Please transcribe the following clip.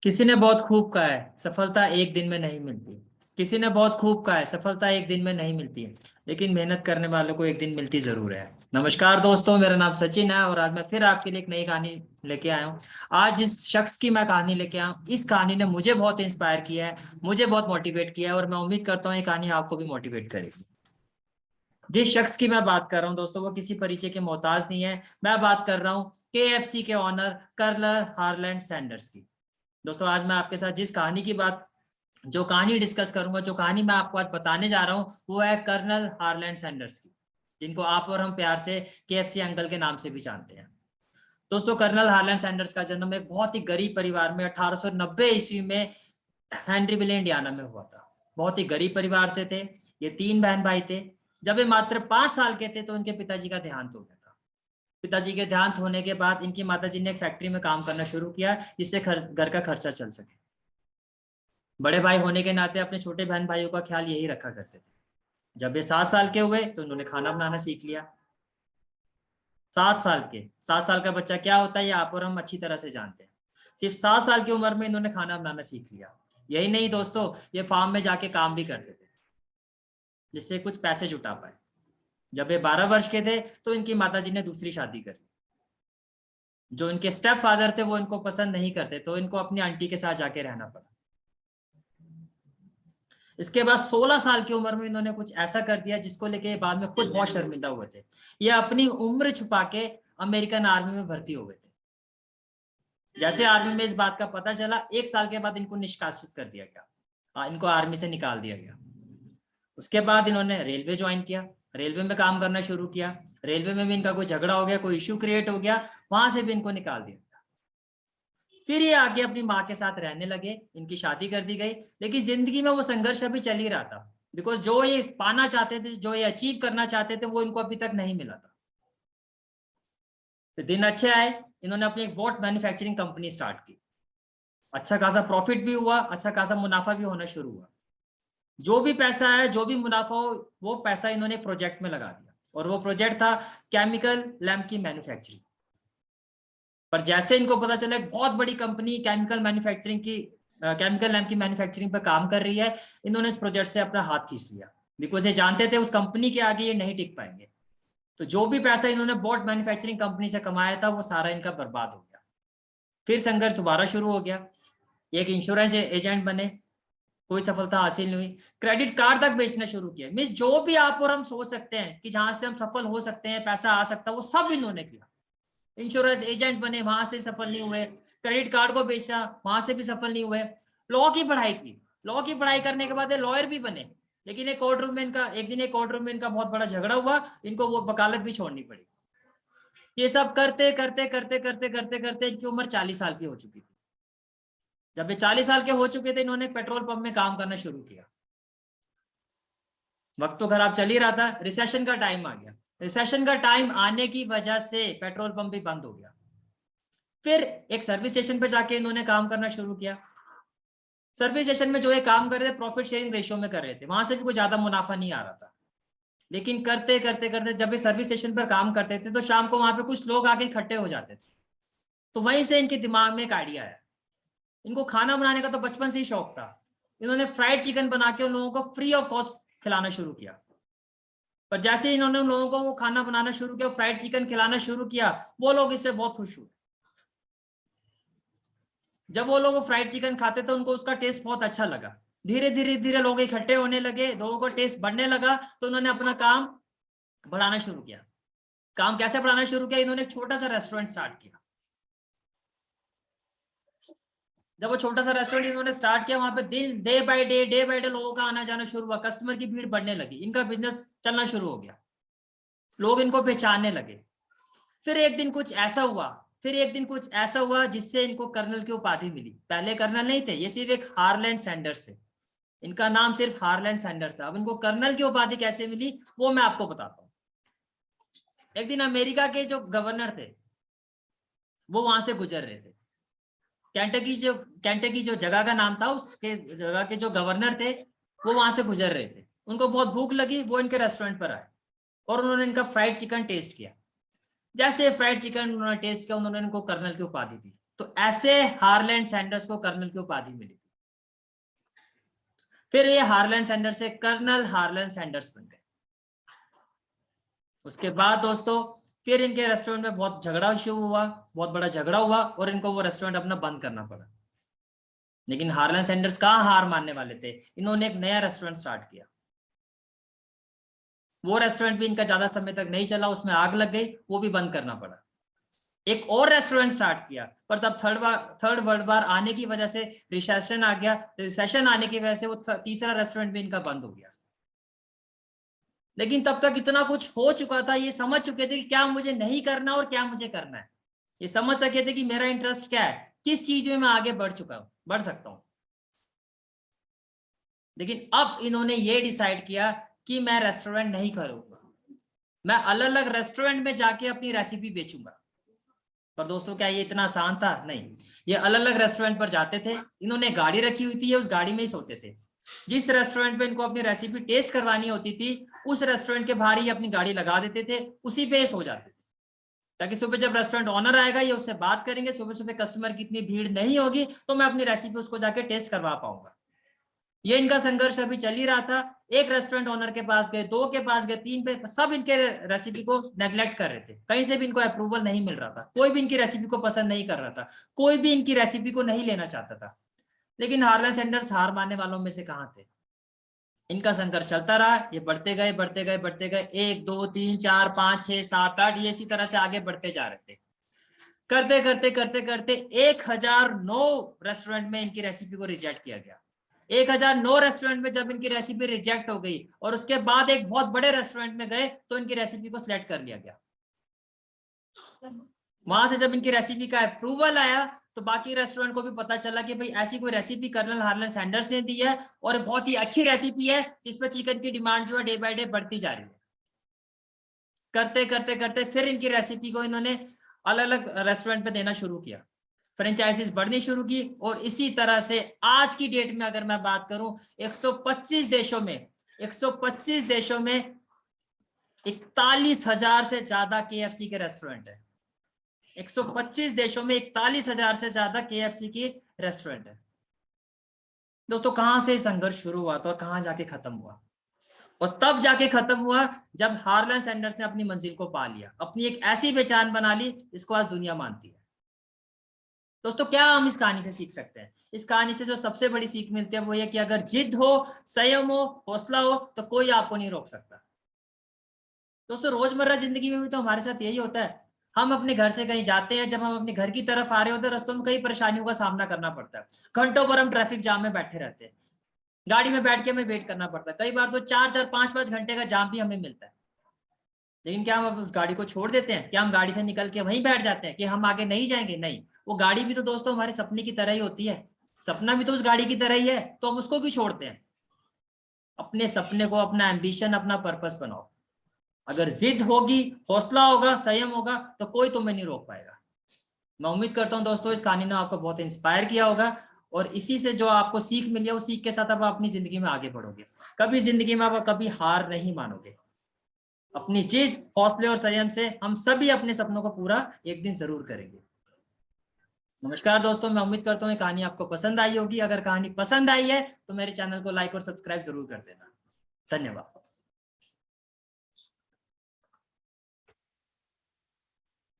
किसी ने बहुत खूब कहा है सफलता एक दिन में नहीं मिलती। किसी ने बहुत खूब कहा है सफलता एक दिन में नहीं मिलती है, लेकिन मेहनत करने वालों को एक दिन मिलती जरूर है। नमस्कार दोस्तों, मेरा नाम सचिन है और आज मैं फिर आपके लिए एक नई कहानी लेके आया हूँ। आज जिस शख्स की मैं कहानी लेके आया हूँ, इस कहानी ने मुझे बहुत इंस्पायर किया है, मुझे बहुत मोटिवेट किया है और मैं उम्मीद करता हूँ ये कहानी आपको भी मोटिवेट करेगी। जिस शख्स की मैं बात कर रहा हूँ दोस्तों, वो किसी परिचय के मोहताज नहीं है। मैं बात कर रहा हूँ KFC के ऑनर कर्नल हार्लैंड सैंडर्स की। दोस्तों, आज मैं आपके साथ जिस कहानी की बात जो कहानी डिस्कस करूंगा, जो कहानी मैं आपको आज बताने जा रहा हूँ, वो है कर्नल हार्लैंड सैंडर्स की, जिनको आप और हम प्यार से KFC अंकल के नाम से भी जानते हैं। दोस्तों, कर्नल हार्लैंड सैंडर्स का जन्म एक बहुत ही गरीब परिवार में 1890 ईस्वी में हेनरीविले इंडियाना में हुआ था। बहुत ही गरीब परिवार से थे। ये 3 बहन भाई थे। जब ये मात्र 5 साल के थे तो इनके पिताजी का देहांत हो गया था। पिताजी के देहांत होने के बाद इनकी माताजी ने एक फैक्ट्री में काम करना शुरू किया, जिससे घर का खर्चा चल सके। बड़े भाई होने के नाते अपने छोटे बहन भाइयों का ख्याल यही रखा करते थे। जब ये 7 साल के हुए तो इन्होंने खाना बनाना सीख लिया। 7 साल का बच्चा क्या होता है ये आप और हम अच्छी तरह से जानते हैं। सिर्फ 7 साल की उम्र में इन्होंने खाना बनाना सीख लिया। यही नहीं दोस्तों, ये फार्म में जाके काम भी करते थे, जिससे कुछ पैसे जुटा पाए। जब ये 12 वर्ष के थे तो इनकी माताजी ने दूसरी शादी कर ली। जो इनके स्टेप फादर थे वो इनको पसंद नहीं करते, तो इनको अपनी आंटी के साथ जाके रहना पड़ा। इसके बाद 16 साल की उम्र में इन्होंने कुछ ऐसा कर दिया जिसको लेके बाद में खुद बहुत शर्मिंदा हुए थे। ये अपनी उम्र छुपा के अमेरिकन आर्मी में भर्ती हो गए थे। जैसे आर्मी में इस बात का पता चला, 1 साल के बाद इनको निष्कासित कर दिया गया, इनको आर्मी से निकाल दिया गया। उसके बाद इन्होंने रेलवे ज्वाइन किया, रेलवे में काम करना शुरू किया। रेलवे में भी इनका कोई झगड़ा हो गया, कोई इश्यू क्रिएट हो गया, वहां से भी इनको निकाल दिया। फिर ये आगे अपनी माँ के साथ रहने लगे, इनकी शादी कर दी गई। लेकिन जिंदगी में वो संघर्ष अभी चल ही रहा था, बिकॉज जो ये पाना चाहते थे, जो ये अचीव करना चाहते थे, वो इनको अभी तक नहीं मिला था। तो दिन अच्छे आए, इन्होंने अपनी एक बोट मैन्युफैक्चरिंग कंपनी स्टार्ट की। अच्छा खासा प्रॉफिट भी हुआ, अच्छा खासा मुनाफा भी होना शुरू हुआ। जो भी पैसा है, जो भी मुनाफा हो, वो पैसा इन्होंने प्रोजेक्ट में लगा दिया, और वो प्रोजेक्ट था केमिकल लैम्प की मैन्युफैक्चरिंग। पर जैसे इनको पता चला एक बहुत बड़ी कंपनी केमिकल लैम्प की मैन्युफैक्चरिंग पर काम कर रही है, इन्होंने इस प्रोजेक्ट से अपना हाथ खींच लिया। बिकॉज ये जानते थे उस कंपनी के आगे ये नहीं टिक पाएंगे। तो जो भी पैसा इन्होंने बोट मैन्युफैक्चरिंग कंपनी से कमाया था, वो सारा इनका बर्बाद हो गया। फिर संघर्ष दोबारा शुरू हो गया। एक इंश्योरेंस एजेंट बने, कोई सफलता हासिल नहीं हुई। क्रेडिट कार्ड तक बेचना शुरू किया। मीन जो भी आप और हम सोच सकते हैं कि जहां से हम सफल हो सकते हैं, पैसा आ सकता है, वो सब इन्होंने किया। इंश्योरेंस एजेंट बने, वहां से सफल नहीं हुए। क्रेडिट कार्ड को बेचा, वहां से भी सफल नहीं हुए। लॉ की पढ़ाई की, लॉ की पढ़ाई करने के बाद लॉयर भी बने। लेकिन एक कोर्ट रूम में इनका बहुत बड़ा झगड़ा हुआ, इनको वो वकालत भी छोड़नी पड़ी। ये सब करते करते करते करते करते करते इनकी उम्र 40 साल की हो चुकी थी। जब ये 40 साल के हो चुके थे, इन्होंने पेट्रोल पंप में काम करना शुरू किया। वक्त तो खराब चल ही रहा था, रिसेशन का टाइम आ गया। रिसेशन का टाइम आने की वजह से पेट्रोल पंप भी बंद हो गया। फिर एक सर्विस स्टेशन पे जाके इन्होंने काम करना शुरू किया। सर्विस स्टेशन में जो ये काम कर रहे थे, प्रॉफिट शेयरिंग रेशियो में कर रहे थे, वहां से भी कोई ज्यादा मुनाफा नहीं आ रहा था। लेकिन करते करते करते जब ये सर्विस स्टेशन पर काम करते थे, तो शाम को वहां पे कुछ लोग आके इकट्ठे हो जाते थे। तो वहीं से इनके दिमाग में एक आइडिया आया। इनको खाना बनाने का तो बचपन से ही शौक था। इन्होंने फ्राइड चिकन बना के उन लोगों को फ्री ऑफ कॉस्ट खिलाना शुरू किया। पर जैसे इन्होंने उन लोगों को वो खाना बनाना शुरू किया, फ्राइड चिकन खिलाना शुरू किया, वो लोग इससे बहुत खुश हुए। जब वो लोग फ्राइड चिकन खाते थे, उनको उसका टेस्ट बहुत अच्छा लगा। धीरे धीरे धीरे लोग इकट्ठे होने लगे, लोगों को टेस्ट बढ़ने लगा, तो उन्होंने अपना काम बढ़ाना शुरू किया। काम कैसे बढ़ाना शुरू किया? इन्होंने एक छोटा सा रेस्टोरेंट स्टार्ट किया। जब वो छोटा सा रेस्टोरेंट इन्होंने स्टार्ट किया, वहां पे दिन डे बाय डे लोगों का आना जाना शुरू हुआ, कस्टमर की भीड़ बढ़ने लगी, इनका बिजनेस चलना शुरू हो गया, लोग इनको पहचानने लगे। फिर एक दिन कुछ ऐसा हुआ जिससे इनको कर्नल की उपाधि मिली। पहले कर्नल नहीं थे, ये सिर्फ एक हार्लैंड सैंडर्स थे। इनका नाम सिर्फ हार्लैंड सैंडर्स था। अब इनको कर्नल की उपाधि कैसे मिली, वो मैं आपको बताता हूँ। एक दिन अमेरिका के जो गवर्नर थे, वो वहां से गुजर रहे थे। कैंटकी जो जगह का नाम था, उसके जगह के जो गवर्नर थे, वो वहां से गुजर रहे थे। उनको बहुत भूख लगी, वो इनके रेस्टोरेंट पर आए और उन्होंने इनका फ्राइड चिकन टेस्ट किया। जैसे फ्राइड चिकन उन्होंने टेस्ट किया, उन्होंने इनको कर्नल की उपाधि दी। तो ऐसे हार्लैंड सैंडर्स को कर्नल की उपाधि मिली। फिर ये हार्लैंड सैंडर्स से कर्नल हार्लैंड सैंडर्स बन गए। उसके बाद दोस्तों फिर इनके रेस्टोरेंट में बहुत झगड़ा शुरू हुआ, बहुत बड़ा झगड़ा हुआ और इनको वो रेस्टोरेंट अपना बंद करना पड़ा। लेकिन हार्लैंड सैंडर्स कहाँ हार मानने वाले थे, इन्होंने एक नया रेस्टोरेंट स्टार्ट किया। वो रेस्टोरेंट भी इनका ज्यादा समय तक नहीं चला, उसमें आग लग गई, वो भी बंद करना पड़ा। एक और रेस्टोरेंट स्टार्ट किया, पर तब थर्ड वर्ल्ड वार आने की वजह से रिसेशन आ गया। रिसेशन आने की वजह से वो तीसरा रेस्टोरेंट भी इनका बंद हो गया। लेकिन तब तक इतना कुछ हो चुका था, ये समझ चुके थे कि क्या मुझे नहीं करना और क्या मुझे करना है। ये समझ सके थे कि मेरा इंटरेस्ट क्या है, किस चीज में मैं आगे बढ़ सकता हूं। लेकिन अब इन्होंने ये डिसाइड किया कि मैं रेस्टोरेंट नहीं करूंगा, मैं अलग अलग रेस्टोरेंट में जाके अपनी रेसिपी बेचूंगा। पर दोस्तों क्या ये इतना आसान था? नहीं। ये अलग अलग रेस्टोरेंट पर जाते थे, इन्होंने गाड़ी रखी हुई थी, ये उस गाड़ी में ही सोते थे। जिस रेस्टोरेंट पे इनको अपनी रेसिपी टेस्ट करवानी होती थी, उस रेस्टोरेंट के बाहर ही अपनी गाड़ी लगा देते थे, उसी पे सो जाते थे, ताकि सुबह जब रेस्टोरेंट ओनर आएगा ये उससे बात करेंगे, सुबह सुबह कस्टमर की इतनी भीड़ नहीं होगी तो मैं अपनी रेसिपी उसको जाके टेस्ट करवा पाऊंगा। ये इनका संघर्ष अभी चल ही रहा था। एक रेस्टोरेंट ओनर के पास गए, 2 के पास गए, 3 पे, सब इनके रेसिपी को नेग्लेक्ट कर रहे थे। कहीं से भी इनको अप्रूवल नहीं मिल रहा था, कोई भी इनकी रेसिपी को पसंद नहीं कर रहा था, कोई भी इनकी रेसिपी को नहीं लेना चाहता था। लेकिन हार्लैंड सैंडर्स हार मानने वालों में से कहाँ थे। इनका संघर्ष चलता रहा, ये बढ़ते गए बढ़ते गए बढ़ते गए, 1 2 3 4 5 6 7 8, ये इसी तरह से आगे बढ़ते जा रहे थे। करते करते करते करते 1009 रेस्टोरेंट में इनकी रेसिपी को रिजेक्ट किया गया। 1009 रेस्टोरेंट में जब इनकी रेसिपी रिजेक्ट हो गई और उसके बाद एक बहुत बड़े रेस्टोरेंट में गए तो इनकी रेसिपी को सिलेक्ट कर लिया गया। वहां से जब इनकी रेसिपी का अप्रूवल आया तो बाकी रेस्टोरेंट को भी पता चला कि भाई ऐसी कोई रेसिपी कर्नल हार्लैंड सैंडर्स ने दी है और बहुत ही अच्छी रेसिपी है, जिसमें चिकन की डिमांड जो है डे बाय डे बढ़ती जा रही है। करते करते करते फिर इनकी रेसिपी को इन्होंने अलग अलग रेस्टोरेंट पे देना शुरू किया, फ्रेंचाइजीज बढ़नी शुरू की। और इसी तरह से आज की डेट में अगर मैं बात करूं, 125 देशों में 41,000 से ज्यादा KFC के रेस्टोरेंट है। 125 देशों में 41,000 से ज्यादा KFC की रेस्टोरेंट है। दोस्तों कहां से संघर्ष शुरू हुआ था और कहां जाके खत्म हुआ? और तब जाके खत्म हुआ जब हार्लैंड सैंडर्स ने अपनी मंजिल को पा लिया, अपनी एक ऐसी पहचान बना ली जिसको आज दुनिया मानती है। दोस्तों क्या हम इस कहानी से सीख सकते हैं? इस कहानी से जो सबसे बड़ी सीख मिलती है वो ये कि अगर जिद हो, संयम हो, हौसला हो तो कोई आपको नहीं रोक सकता। दोस्तों रोजमर्रा जिंदगी में भी तो हमारे साथ यही होता है। हम अपने घर से कहीं जाते हैं, जब हम अपने घर की तरफ आ रहे होते हैं रास्तों में कई परेशानियों का सामना करना पड़ता है। घंटों पर हम ट्रैफिक जाम में बैठे रहते हैं, गाड़ी में बैठ के हमें वेट करना पड़ता है, कई बार तो 4 5 घंटे का जाम भी हमें मिलता है। लेकिन क्या हम उस गाड़ी को छोड़ देते हैं? क्या हम गाड़ी से निकल के वहीं बैठ जाते हैं कि हम आगे नहीं जाएंगे? नहीं, वो गाड़ी भी तो दोस्तों हमारे सपने की तरह ही होती है, सपना भी तो उस गाड़ी की तरह ही है, तो हम उसको क्यों छोड़ते हैं? अपने सपने को, अपना एम्बिशन, अपना पर्पस बनाओ। अगर जिद होगी, हौसला होगा, संयम होगा तो कोई तुम्हें नहीं रोक पाएगा। मैं उम्मीद करता हूं दोस्तों इस कहानी ने आपको बहुत इंस्पायर किया होगा और इसी से जो आपको सीख मिली है, वो सीख के साथ आप अपनी जिंदगी में आगे बढ़ोगे। कभी जिंदगी में आप कभी हार नहीं मानोगे। अपनी जिद, हौसले और संयम से हम सभी अपने सपनों को पूरा एक दिन जरूर करेंगे। नमस्कार दोस्तों, मैं उम्मीद करता हूँ ये कहानी आपको पसंद आई होगी। अगर कहानी पसंद आई है तो मेरे चैनल को लाइक और सब्सक्राइब जरूर कर देना। धन्यवाद।